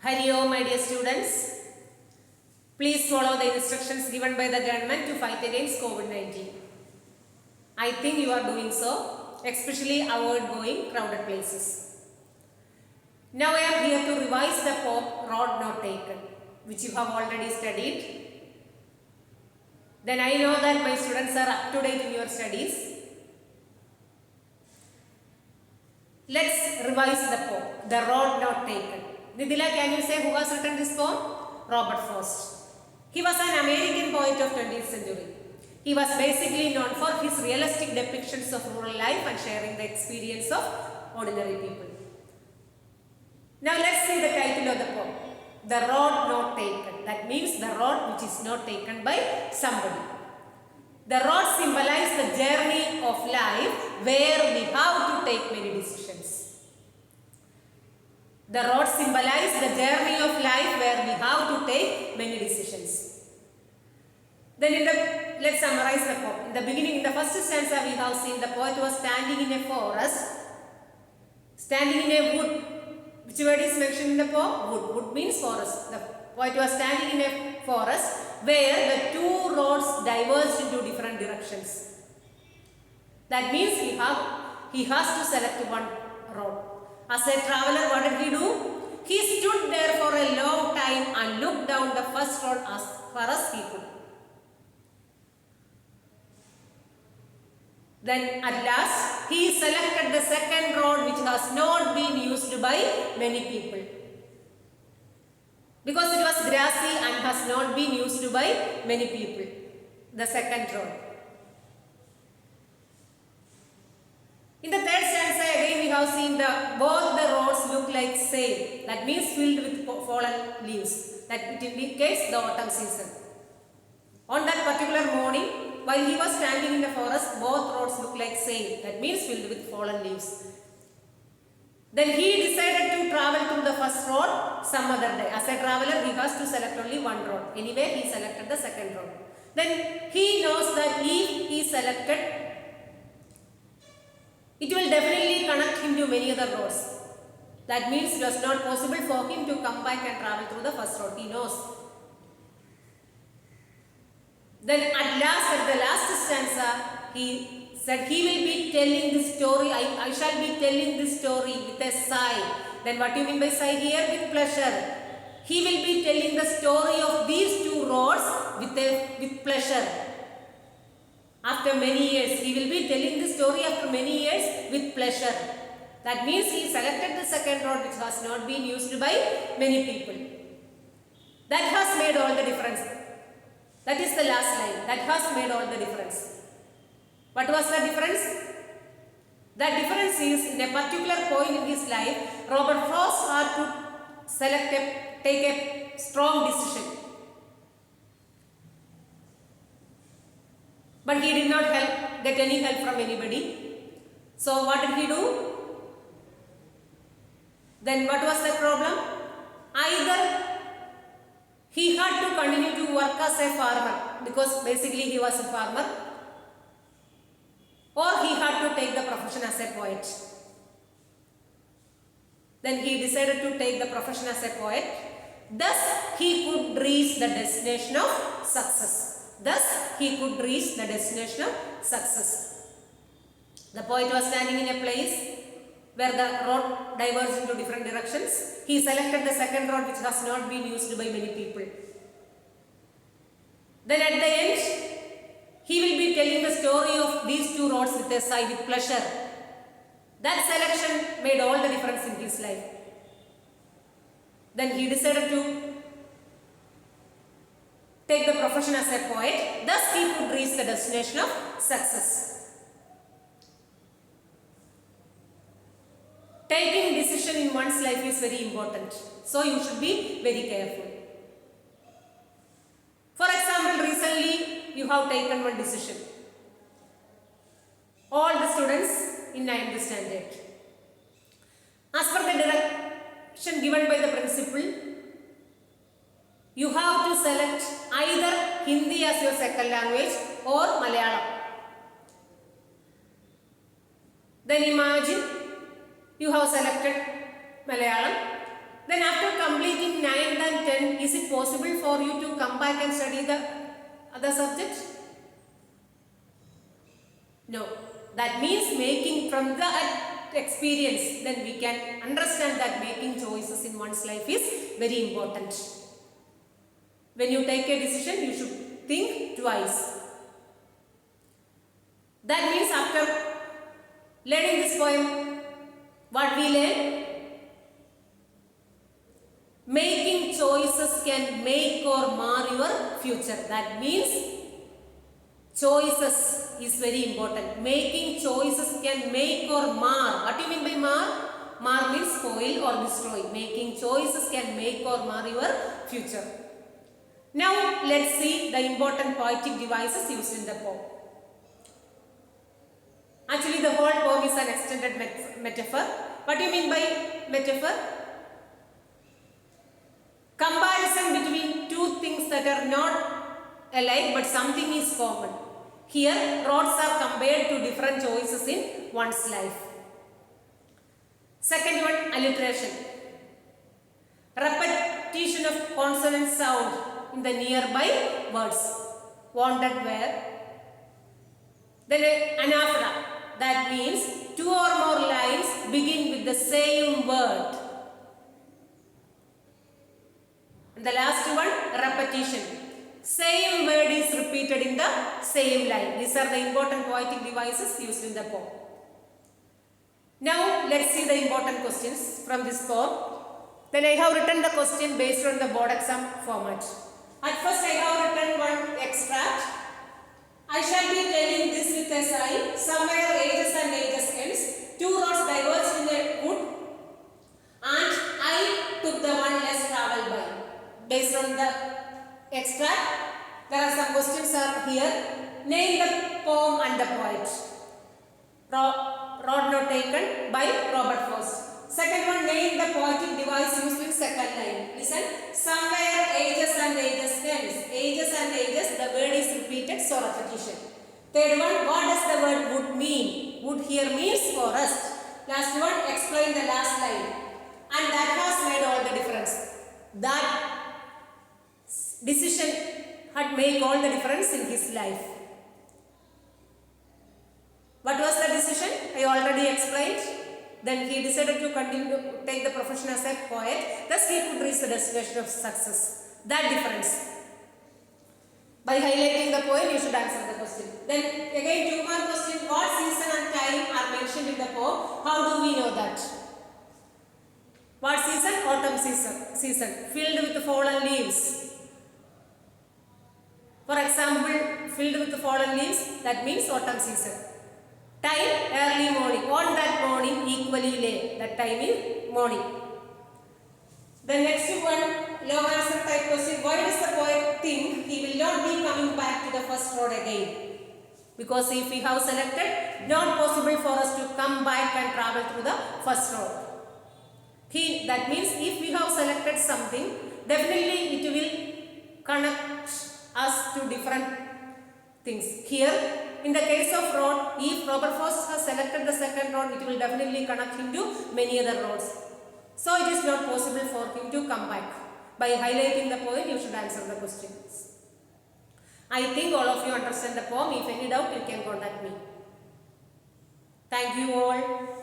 Hari Om, my dear students. Please follow the instructions given by the government to fight against COVID-19. I think you are doing so, especially avoid going crowded places. Now I am here to revise the poem Road Not Taken, which you have already studied. Then I know that my students are up to date in your studies. Let's revise the poem, The Road Not Taken. Nidila, can you say who has written this poem? Robert Frost. He was an American poet of 20th century. He was basically known for his realistic depictions of rural life and sharing the experience of ordinary people. Now let's see the title of the poem, The Road Not Taken. That means the road which is not taken by somebody. The road symbolizes the journey of life where we have to take many decisions. The road symbolizes the journey of life where we have to take many decisions. Then let's summarize the poem. In the beginning, in the first stanza, we have seen the poet was standing in a forest, standing in a wood. Which word is mentioned in the poem? Wood. Wood means forest. The poet was standing in a forest where the two roads diverged into different directions. That means he has to select one road. As a traveler, what did he do? He stood there for a long time and looked down the first road as far as he could. Then at last, he selected the second road which has not been used by many people. Because it was grassy and has not been used by many people. The second road. In the third stanza again we have seen both the roads look like same. That means filled with fallen leaves. That it indicates the autumn season. On that particular morning, while he was standing in the forest, both roads look like same. That means filled with fallen leaves. Then he decided to travel through the first road some other day. As a traveler, he has to select only one road. Anyway, he selected the second road. Then he knows that if he selected, it will definitely connect him to many other roads. That means it was not possible for him to come back and travel through the first road. He knows. Then at last, at the last stanza, he said he will be telling this story. I shall be telling this story with a sigh. Then what do you mean by sigh here? With pleasure. He will be telling the story of these two roads with pleasure. After many years, he will be telling the story after many years with pleasure. That means he selected the second road which has not been used by many people. That has made all the difference. That is the last line. That has made all the difference. What was the difference? The difference is in a particular point in his life, Robert Frost had to take a strong decision. But he did not get any help from anybody. So what did he do? Then what was the problem? Either he had to continue to work as a farmer because basically he was a farmer, or he had to take the profession as a poet. Then he decided to take the profession as a poet. Thus he could reach the destination of success. The poet was standing in a place where the road diverged into different directions. He selected the second road which has not been used by many people. Then at the end, he will be telling the story of these two roads with a sigh, with pleasure. That selection made all the difference in his life. Then he decided to take the profession as a poet. Thus he could reach the destination of success. Taking decision in one's life is very important. So you should be very careful. For example, recently you have taken one decision. All the students in 9th standard. As per the direction given by the principal, you have to select either Hindi as your second language or Malayalam. Then imagine you have selected Malayalam Then after completing 9th and 10th, is it possible for you to come back and study the other subject? No. That means making from the experience, then we can understand that making choices in one's life is very important. When you take a decision, you should think twice. That means after learning this poem, what we learn? Making choices can make or mar your future. That means choices is very important. Making choices can make or mar. What do you mean by mar? Mar means spoil or destroy. Making choices can make or mar your future. Now let's see the important poetic devices used in the poem. Actually, the whole poem is an extended metaphor. What do you mean by metaphor? Comparison between two things that are not alike but something is common. Here, roads are compared to different choices in one's life. Second one, alliteration. Repetition of consonant sound in the nearby words. Wanted where. Then anaphora. That means two or more lines begin with the same word. And the last one, repetition. Same word is repeated in the same line. These are the important poetic devices used in the poem. Now let's see the important questions from this poem. Then I have written the question based on the board exam format. At first I have written one extract. I shall be telling this with a sigh. Somewhere ages and ages ends. Two roads diverged in a wood, and I took the one less travelled by. Based on the extract, there are some questions are here. Name the poem and the poet. Road not taken by Robert Frost. Second one, name the poetic device used in second line. Listen. Somewhere ages and ages ends. Ages and ages, the word is repeated, so repetition. Third one, what does the word wood mean? Wood here means forest. Last one, explain the last line. And that has made all the difference. That decision had made all the difference in his life. What was the decision? I already explained. Then he decided to continue to take the profession as a poet. Thus he could reach the destination of success. That difference. By highlighting the poem, you should answer the question. Then again, two more questions. What season and time are mentioned in the poem? How do we know that? What season? Autumn season. Filled with fallen leaves. For example, filled with fallen leaves, that means autumn season. Time, early morning. On that morning, equally late. That time is morning. The next one, long answer type question. Why does the poet think he will not be coming back to the first road again? Because if we have selected, not possible for us to come back and travel through the first road. That means if we have selected something, definitely it will connect us to different things. Here, in the case of road, if Robert Frost has selected the second road, it will definitely connect him to many other roads. So it is not possible for him to come back. By highlighting the poem, you should answer the questions. I think all of you understand the poem. If any doubt, you can contact me. Thank you all.